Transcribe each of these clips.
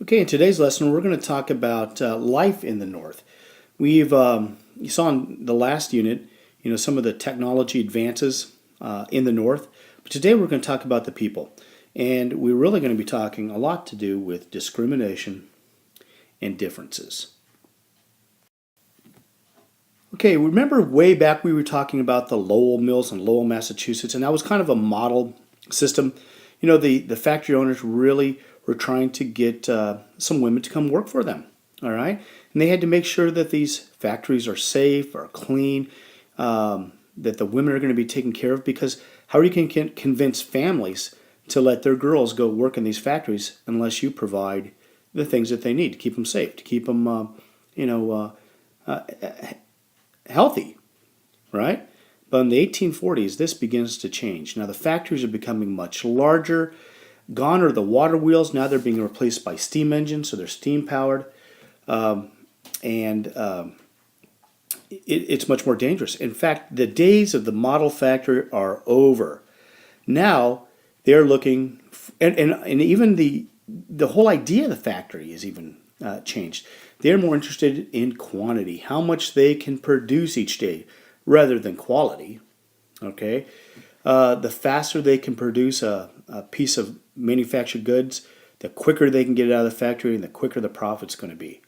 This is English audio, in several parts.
Okay, in today's lesson, we're going to talk about life in the North. You saw in the last unit, some of the technology advances in the North, but today we're going to talk about the people. And we're really going to be talking a lot to do with discrimination and differences. Okay, remember way back we were talking about the Lowell Mills in Lowell, Massachusetts, and that was kind of a model system. The factory owners really were trying to get some women to come work for them, all right? And they had to make sure that these factories are safe, are clean, that the women are going to be taken care of, because how are you going to convince families to let their girls go work in these factories unless you provide the things that they need to keep them safe, to keep them, healthy, right? But in the 1840s, this begins to change. Now the factories are becoming much larger. Gone are the water wheels. Now they're being replaced by steam engines, so they're steam powered, and it's much more dangerous. In fact, the days of the model factory are over. Now they're looking, and even the whole idea of the factory is even changed. They're more interested in quantity, how much they can produce each day, rather than quality. Okay, the faster they can produce a piece of manufactured goods, the quicker they can get it out of the factory, and the quicker the profit's going to be.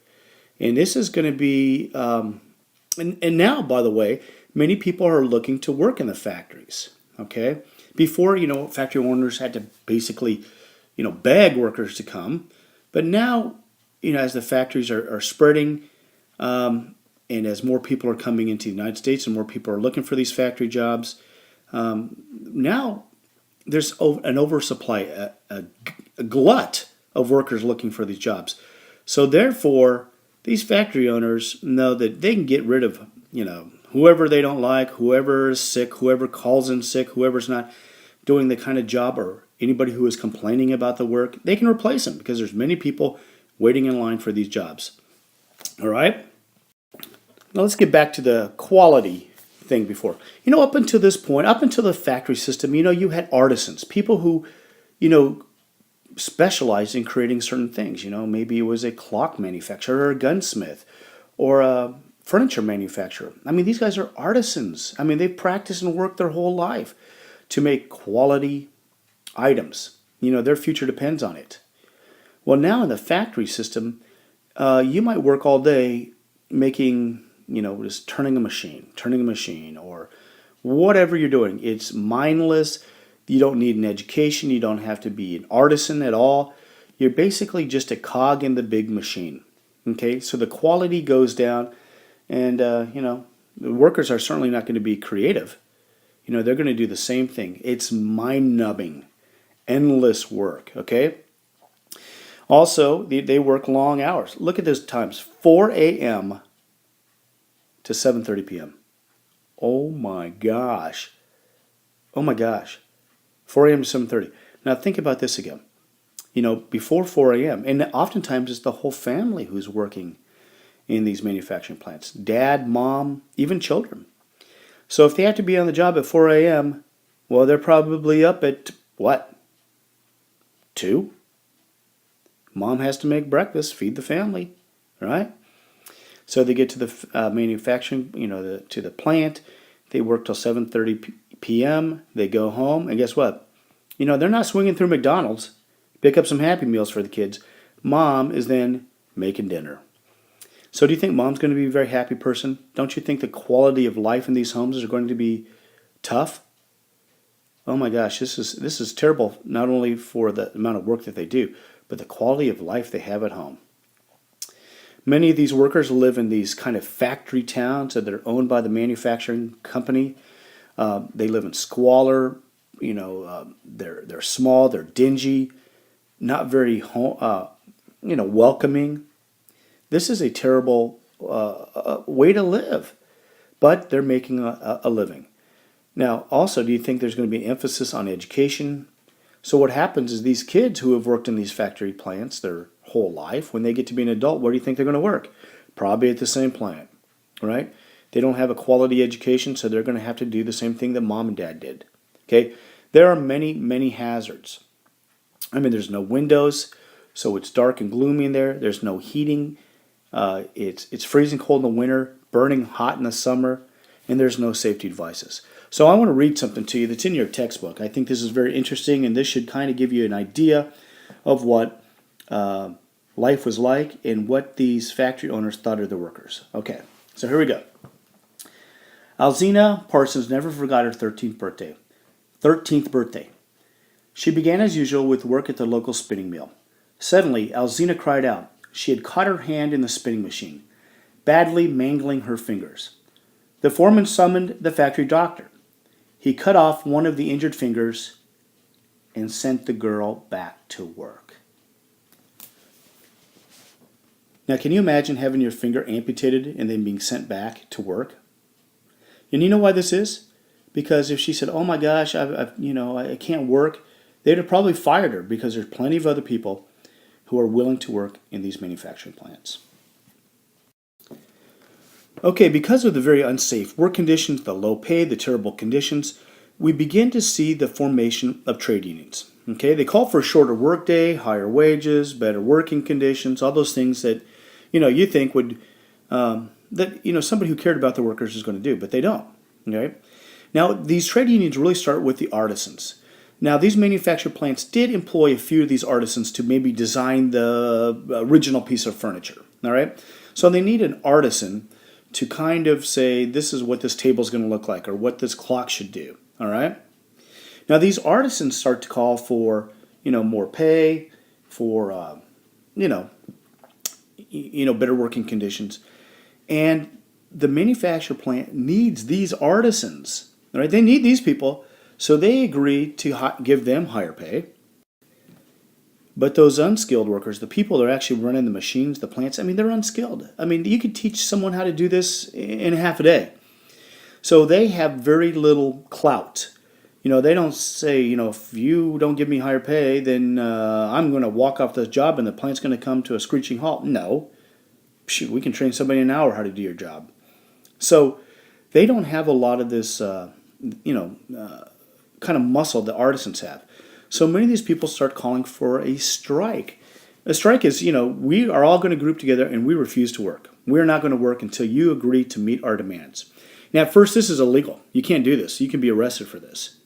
And this is going to be, and now, by the way, many people are looking to work in the factories. Okay, before, factory owners had to basically, beg workers to come, but now, as the factories are spreading, and as more people are coming into the United States and more people are looking for these factory jobs, now there's an oversupply, a glut of workers looking for these jobs. So therefore, these factory owners know that they can get rid of, whoever they don't like, whoever is sick, whoever calls in sick, whoever's not doing the kind of job, or anybody who is complaining about the work, they can replace them because there's many people waiting in line for these jobs. All right? Now let's get back to the quality thing before. Up until this point, up until the factory system, you had artisans, people who, specialized in creating certain things. Maybe it was a clock manufacturer or a gunsmith or a furniture manufacturer. These guys are artisans. They've practiced and worked their whole life to make quality items. Their future depends on it. Well, now in the factory system, you might work all day making, just turning a machine, or whatever you're doing. It's mindless. You don't need an education. You don't have to be an artisan at all. You're basically just a cog in the big machine. Okay, so the quality goes down, and the workers are certainly not going to be creative. They're going to do the same thing. It's mind-numbing, endless work. Okay. Also, they work long hours. Look at those times: 4 a.m. to 7:30 p.m. Oh my gosh. 4 a.m. to 7:30. Now think about this again. Before 4 a.m., and oftentimes it's the whole family who's working in these manufacturing plants. Dad, mom, even children. So if they have to be on the job at 4 a.m., well, they're probably up at what? 2? Mom has to make breakfast, feed the family, right? So they get to the manufacturing, to the plant. They work till 7:30 p.m. They go home, and guess what? They're not swinging through McDonald's, pick up some Happy Meals for the kids. Mom is then making dinner. So do you think mom's going to be a very happy person? Don't you think the quality of life in these homes is going to be tough? Oh my gosh, this is terrible, not only for the amount of work that they do, but the quality of life they have at home. Many of these workers live in these kind of factory towns that are owned by the manufacturing company. They live in squalor. They're small. They're dingy, not very welcoming. This is a terrible way to live, but they're making a living. Now, also, do you think there's going to be an emphasis on education? So what happens is these kids who have worked in these factory plants their whole life, when they get to be an adult, where do you think they're going to work? Probably at the same plant, right? They don't have a quality education, so they're going to have to do the same thing that mom and dad did. Okay, there are many, many hazards. There's no windows, So it's dark and gloomy in there. There's no heating. It's freezing cold in the winter, burning hot in the summer, and there's no safety devices. So I want to read something to you that's in your textbook. I think this is very interesting, and this should kind of give you an idea of what life was like and what these factory owners thought of the workers. Okay, so here we go. Alzina Parsons never forgot her 13th birthday. 13th birthday. She began as usual with work at the local spinning mill. Suddenly, Alzina cried out. She had caught her hand in the spinning machine, badly mangling her fingers. The foreman summoned the factory doctor. He cut off one of the injured fingers and sent the girl back to work. Now, can you imagine having your finger amputated and then being sent back to work? And you know why this is? Because if she said, "Oh my gosh, I can't work," they'd have probably fired her, because there's plenty of other people who are willing to work in these manufacturing plants. Okay, because of the very unsafe work conditions, the low pay, the terrible conditions, we begin to see the formation of trade unions. Okay, they call for a shorter workday, higher wages, better working conditions, all those things that you think would somebody who cared about the workers is going to do, but they don't. Okay, now these trade unions really start with the artisans. Now, these manufacturing plants did employ a few of these artisans to maybe design the original piece of furniture. All right, so they need an artisan to kind of say, this is what this table is going to look like, or what this clock should do. All right. Now these artisans start to call for more pay, for better working conditions, and the manufacturer plant needs these artisans. All right, they need these people, so they agree to give them higher pay. But those unskilled workers, the people that are actually running the machines, the plants, they're unskilled. You could teach someone how to do this in half a day. So they have very little clout. They don't say, if you don't give me higher pay, then I'm going to walk off the job and the plant's going to come to a screeching halt. No. Shoot, we can train somebody in an hour how to do your job. So they don't have a lot of this, kind of muscle that artisans have. So many of these people start calling for a strike. A strike is, we are all going to group together and we refuse to work. We're not going to work until you agree to meet our demands. Now, at first, this is illegal. You can't do this. You can be arrested for this.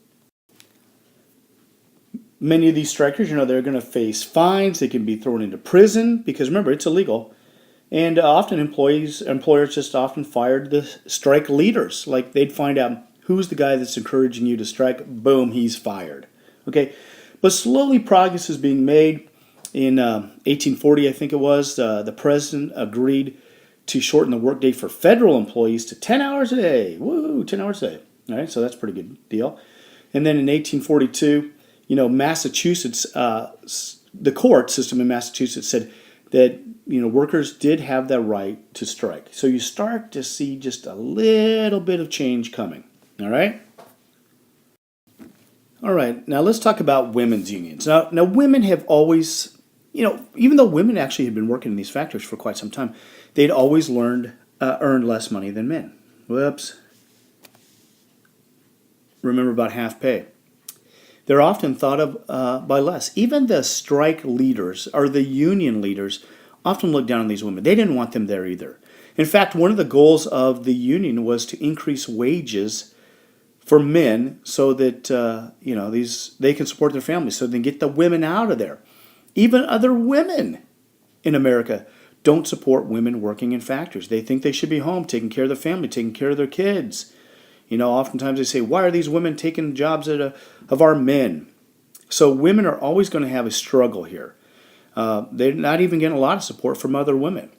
Many of these strikers, they're going to face fines. They can be thrown into prison because, remember, it's illegal. And often employers just often fired the strike leaders. Like, they'd find out who's the guy that's encouraging you to strike. Boom, he's fired. Okay, but slowly progress is being made. In 1840, I think it was, the president agreed to shorten the workday for federal employees to 10 hours a day. Woo, 10 hours a day. All right, so that's a pretty good deal. And then in 1842, Massachusetts, the court system in Massachusetts said that, workers did have that right to strike. So you start to see just a little bit of change coming. All right? All right, now let's talk about women's unions. Now women have always, even though women actually had been working in these factories for quite some time, they'd always earned less money than men. Whoops. Remember about half pay. They're often thought of by less. Even the strike leaders, or the union leaders, often look down on these women. They didn't want them there either. In fact, one of the goals of the union was to increase wages for men so that they can support their families, so they can get the women out of there. Even other women in America don't support women working in factories. They think they should be home, taking care of their family, taking care of their kids. Oftentimes they say, why are these women taking jobs of our men? So women are always going to have a struggle here. They're not even getting a lot of support from other women.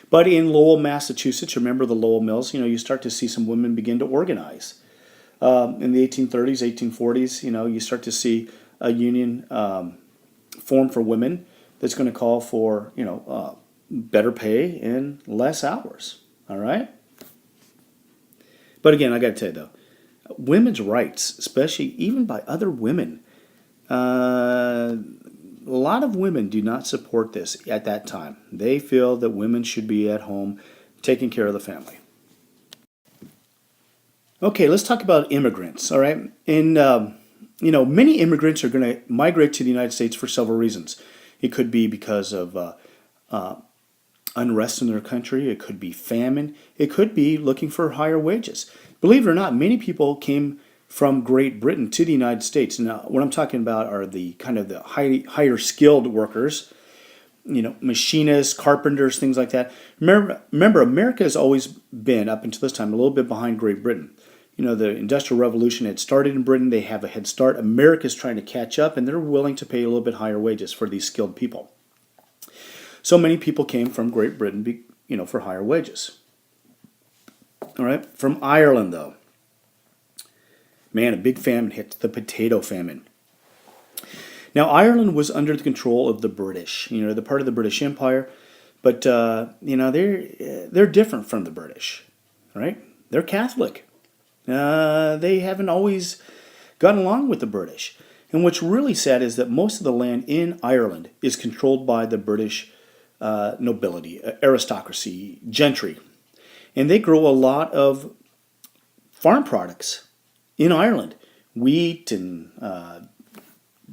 But in Lowell, Massachusetts, remember the Lowell Mills, you start to see some women begin to organize. In the 1830s, 1840s, you start to see a union form for women that's going to call for, better pay and less hours. All right? But again, I got to tell you, though, women's rights, especially even by other women, a lot of women do not support this at that time. They feel that women should be at home taking care of the family. Okay, let's talk about immigrants, all right? And, many immigrants are going to migrate to the United States for several reasons. It could be because of unrest in their country. It could be famine. It could be looking for higher wages. Believe it or not, many people came from Great Britain to the United States. Now, what I'm talking about are the kind of the higher skilled workers, machinists, carpenters, things like that. Remember, America has always been, up until this time, a little bit behind Great Britain. The Industrial Revolution had started in Britain. They have a head start. America's trying to catch up, and they're willing to pay a little bit higher wages for these skilled people. So many people came from Great Britain, for higher wages. All right. From Ireland, though, man, a big famine hit, the potato famine. Now, Ireland was under the control of the British. They're part of the British Empire, but they're different from the British, right? They're Catholic. They haven't always gotten along with the British. And what's really sad is that most of the land in Ireland is controlled by the British nobility, aristocracy, gentry. And they grow a lot of farm products in Ireland. Wheat and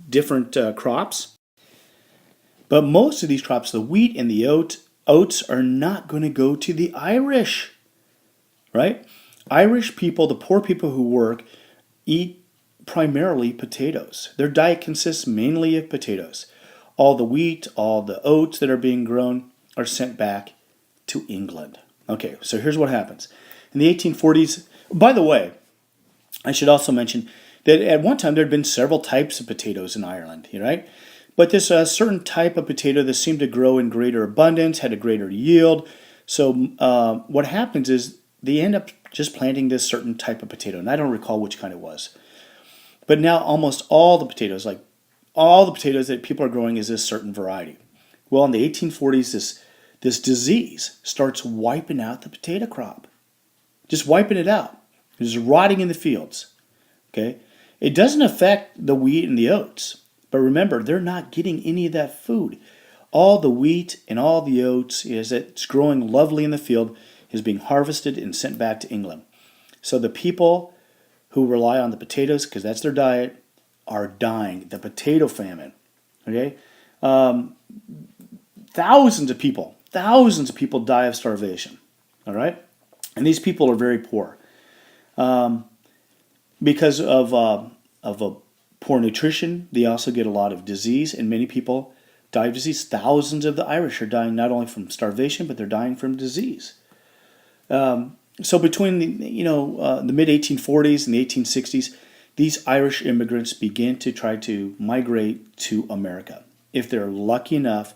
different crops. But most of these crops, the wheat and the oats, are not going to go to the Irish, right? Irish people, the poor people who work, eat primarily potatoes. Their diet consists mainly of potatoes. All the wheat, all the oats that are being grown are sent back to England. Okay, so here's what happens. In the 1840s, by the way, I should also mention that at one time there had been several types of potatoes in Ireland, right? But this certain type of potato that seemed to grow in greater abundance, had a greater yield. So what happens is they end up just planting this certain type of potato, and I don't recall which kind it was. But now almost all the potatoes, like all the potatoes that people are growing, is this certain variety. Well, in the 1840s, this disease starts wiping out the potato crop. Just wiping it out. It's just rotting in the fields. Okay? It doesn't affect the wheat and the oats. But remember, they're not getting any of that food. All the wheat and all the oats, as it's growing lovely in the field, is being harvested and sent back to England. So the people who rely on the potatoes, because that's their diet, are dying. The potato famine. Okay? Thousands of people die of starvation. All right? And these people are very poor. Because of a poor nutrition, they also get a lot of disease, and many people die of disease. Thousands of the Irish are dying not only from starvation, but they're dying from disease. So between the mid 1840s and the 1860s, these Irish immigrants begin to try to migrate to America. If they're lucky enough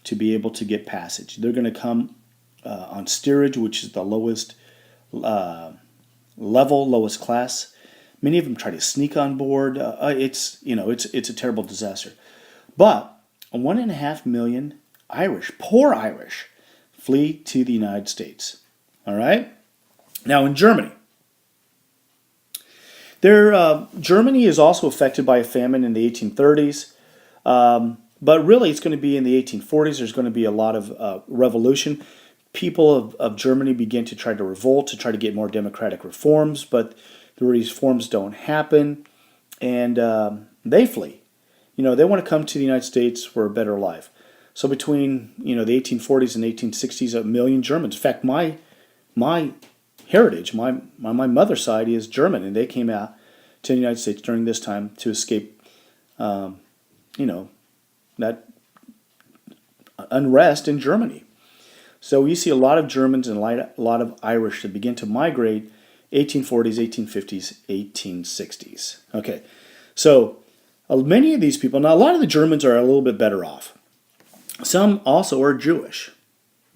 to be able to get passage, they're going to come on steerage, which is the lowest level, lowest class. Many of them try to sneak on board. It's a terrible disaster. But 1.5 million Irish, poor Irish, flee to the United States. All right. Now in Germany, Germany is also affected by a famine in the 1830s. But really, it's going to be in the 1840s. There's going to be a lot of revolution. People of Germany begin to try to revolt, to try to get more democratic reforms, but the reforms don't happen, and they flee. They want to come to the United States for a better life. So between the 1840s and 1860s, 1 million Germans. In fact, my heritage, my mother's side is German, and they came out to the United States during this time to escape, that unrest in Germany. So you see a lot of Germans and a lot of Irish that begin to migrate 1840s, 1850s, 1860s. Okay, so many of these people, now a lot of the Germans are a little bit better off. Some also are Jewish.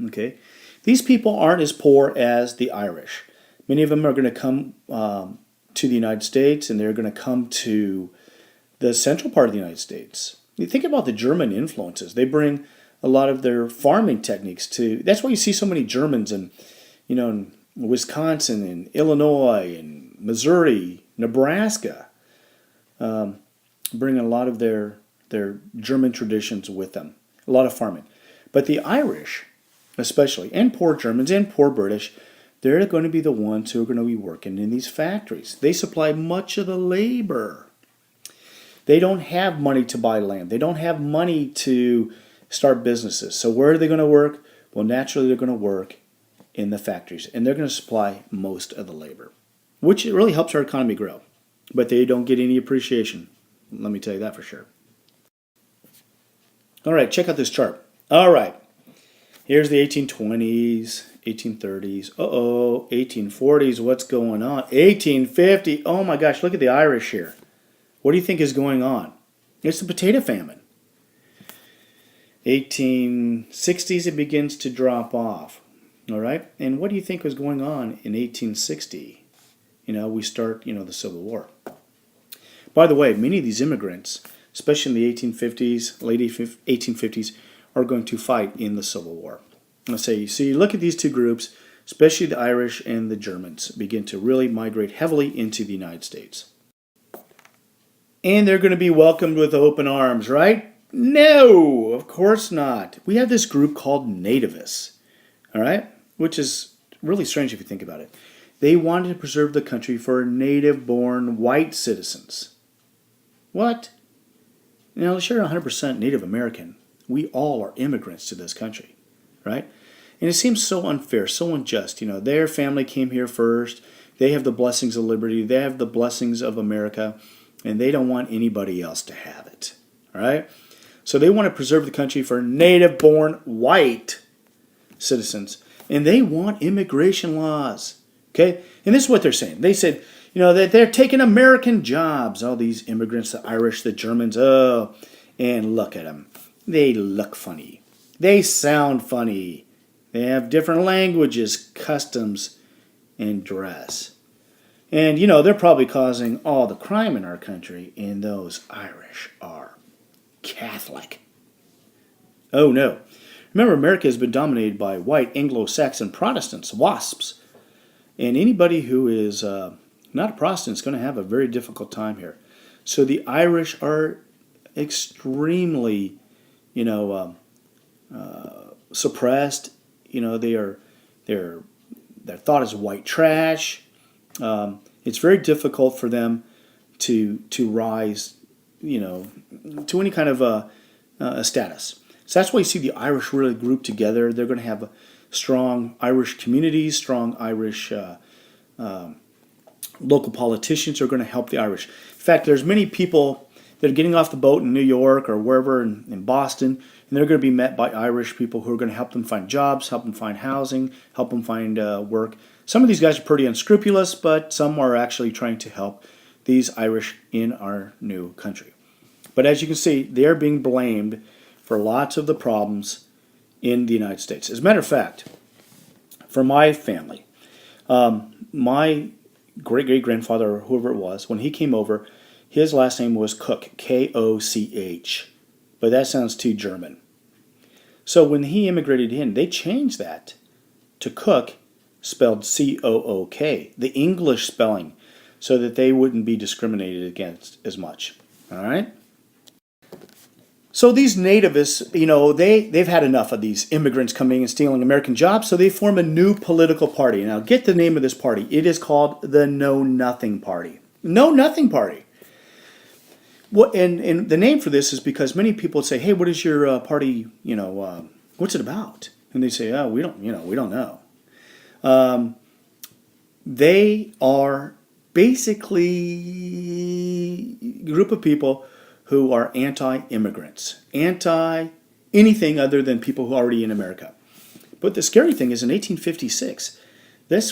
Okay, these people aren't as poor as the Irish. Many of them are going to come to the United States, and they're going to come to the central part of the United States. You think about the German influences. They bring a lot of their farming techniques to. That's why you see so many Germans in Wisconsin and Illinois and Missouri, Nebraska, bringing a lot of their German traditions with them. A lot of farming. But the Irish, especially, and poor Germans and poor British, they're going to be the ones who are going to be working in these factories. They supply much of the labor. They don't have money to buy land. They don't have money to start businesses. So where are they going to work? Well, naturally, they're going to work in the factories, and they're going to supply most of the labor, which really helps our economy grow. But they don't get any appreciation. Let me tell you that for sure. All right, check out this chart. All right, here's the 1820s, 1830s. 1840s. What's going on? 1850. Oh my gosh, look at the Irish here. What do you think is going on? It's the potato famine. 1860s, it begins to drop off. All right, and what do you think was going on in 1860? We start, the Civil War. By the way, many of these immigrants, especially in the 1850s, late 1850s, are going to fight in the Civil War. Let's say, so you look at these two groups, especially the Irish and the Germans, begin to really migrate heavily into the United States. And they're going to be welcomed with open arms, right? No, of course not. We have this group called nativists, all right, which is really strange if you think about it. They wanted to preserve the country for native-born white citizens. What? Unless you're 100% Native American, we all are immigrants to this country, right? And it seems so unfair, so unjust. Their family came here first. They have the blessings of liberty. They have the blessings of America, and they don't want anybody else to have it, all right? So they want to preserve the country for native-born white citizens, and they want immigration laws, okay? And this is what they're saying. They said, that they're taking American jobs, all these immigrants, the Irish, the Germans, and look at them. They look funny. They sound funny. They have different languages, customs, and dress. And, they're probably causing all the crime in our country, and those Irish are Catholic. Oh, no. Remember, America has been dominated by white Anglo-Saxon Protestants, WASPs. And anybody who is not a Protestant is going to have a very difficult time here. So the Irish are extremely, suppressed. They're thought as white trash. It's very difficult for them to rise, to any kind of a status. So that's why you see the Irish really grouped together. They're going to have strong Irish communities, strong Irish local politicians who are going to help the Irish. In fact, there's many people that are getting off the boat in New York or wherever in Boston, and they're going to be met by Irish people who are going to help them find jobs, help them find housing, help them find work. Some of these guys are pretty unscrupulous, but some are actually trying to help these Irish in our new country. But as you can see, they are being blamed for lots of the problems in the United States. As a matter of fact, for my family, my great-great-grandfather, or whoever it was, when he came over, his last name was Koch, K-O-C-H. But that sounds too German. So when he immigrated in, they changed that to Cook, spelled C-O-O-K, the English spelling, so that they wouldn't be discriminated against as much. All right? So these nativists, they've had enough of these immigrants coming and stealing American jobs, so they form a new political party. Now, get the name of this party. It is called the Know Nothing Party. Know Nothing Party. Well, and the name for this is because many people say, "Hey, what is your party? What's it about?" And they say, "Oh, we don't know." They are basically a group of people who are anti-immigrants, anti-anything other than people who are already in America. But the scary thing is in 1856, this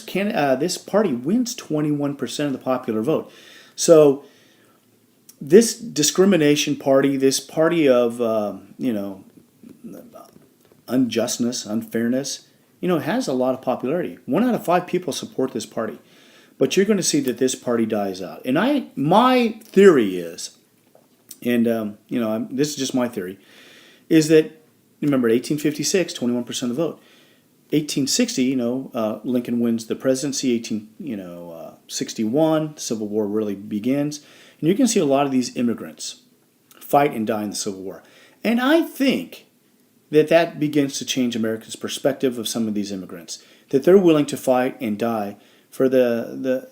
party wins 21% of the popular vote. So this discrimination party, this party of, unjustness, unfairness, has a lot of popularity. 1 out of 5 people support this party. But you're going to see that this party dies out. And my theory is, and this is just my theory, is that, remember, 1856, 21% of the vote. 1860, Lincoln wins the presidency. 1861, the Civil War really begins. And you can see a lot of these immigrants fight and die in the Civil War. And I think that begins to change America's perspective of some of these immigrants, that they're willing to fight and die for the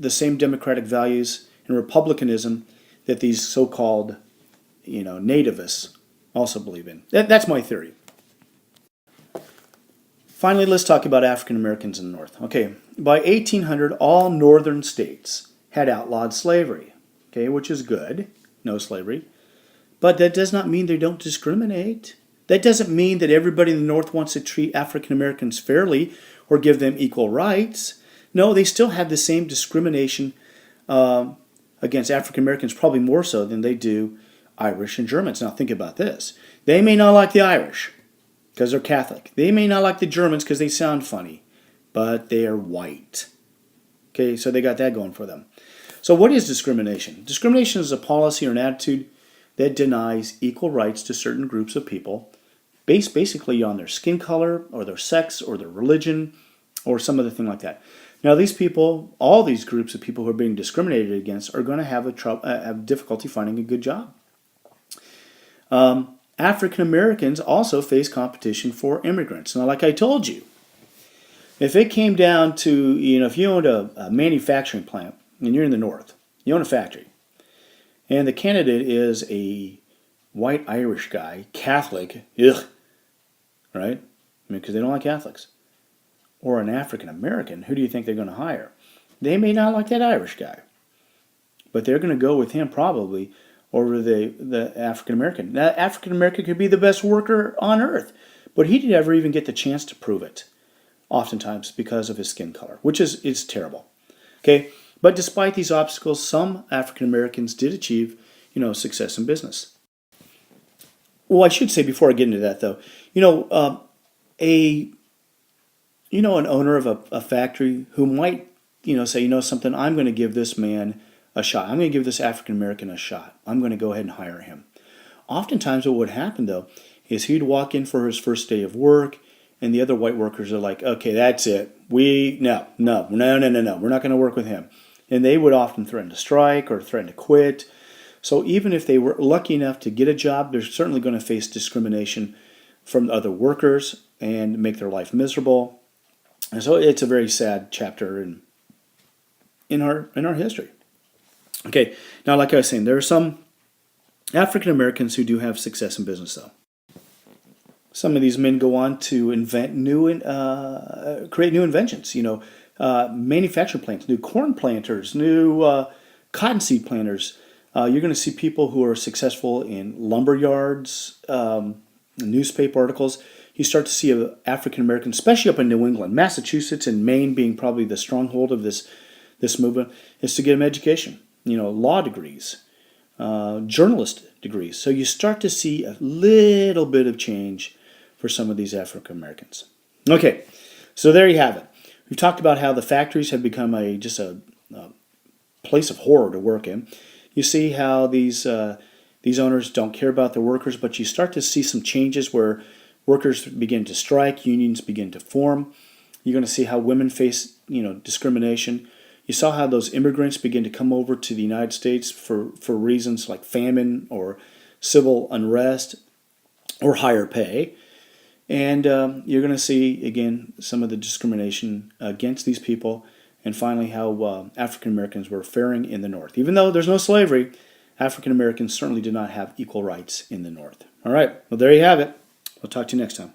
same democratic values and republicanism that these so-called, nativists also believe in. That's my theory. Finally, let's talk about African Americans in the North. Okay, by 1800, all northern states had outlawed slavery, okay, which is good, no slavery. But that does not mean they don't discriminate. That doesn't mean that everybody in the North wants to treat African Americans fairly or give them equal rights. No, they still have the same discrimination against African Americans, probably more so than they do Irish and Germans. Now think about this. They may not like the Irish because they're Catholic. They may not like the Germans because they sound funny, but they are white. Okay, so they got that going for them. So what is discrimination? Discrimination is a policy or an attitude that denies equal rights to certain groups of people based basically on their skin color or their sex or their religion or some other thing like that. Now these people, all these groups of people who are being discriminated against are going to have difficulty finding a good job. African Americans also face competition for immigrants. Now like I told you, if it came down to, if you owned a manufacturing plant and you're in the North, you own a factory, and the candidate is a white Irish guy, Catholic, ugh, right? Because they don't like Catholics. Or an African American, who do you think they're going to hire? They may not like that Irish guy, but they're going to go with him probably over the African American. That African American could be the best worker on earth, but he didn't ever even get the chance to prove it, oftentimes because of his skin color, which is terrible. Okay, but despite these obstacles, some African Americans did achieve, success in business. Well, I should say before I get into that, though, an owner of a factory who might, say, something, I'm going to give this man a shot. I'm going to give this African American a shot. I'm going to go ahead and hire him. Oftentimes what would happen, though, is he'd walk in for his first day of work, and the other white workers are like, okay, that's it. No. We're not going to work with him. And they would often threaten to strike or threaten to quit. So even if they were lucky enough to get a job, they're certainly going to face discrimination from other workers and make their life miserable. And so it's a very sad chapter in our history. Okay, now like I was saying, there are some African Americans who do have success in business, though. Some of these men go on to create new inventions. Manufacturing plants, new corn planters, new cottonseed planters. You're going to see people who are successful in lumber yards, newspaper articles. You start to see African Americans, especially up in New England, Massachusetts and Maine being probably the stronghold of this movement, is to get them education, law degrees, journalist degrees. So you start to see a little bit of change for some of these African Americans. Okay, so there you have it. We've talked about how the factories have become just a place of horror to work in. You see how these owners don't care about their workers, but you start to see some changes where workers begin to strike, unions begin to form. You're going to see how women face, discrimination. You saw how those immigrants begin to come over to the United States for reasons like famine or civil unrest or higher pay. And you're going to see, again, some of the discrimination against these people. And finally, how African Americans were faring in the North. Even though there's no slavery, African Americans certainly did not have equal rights in the North. All right, well, there you have it. We'll talk to you next time.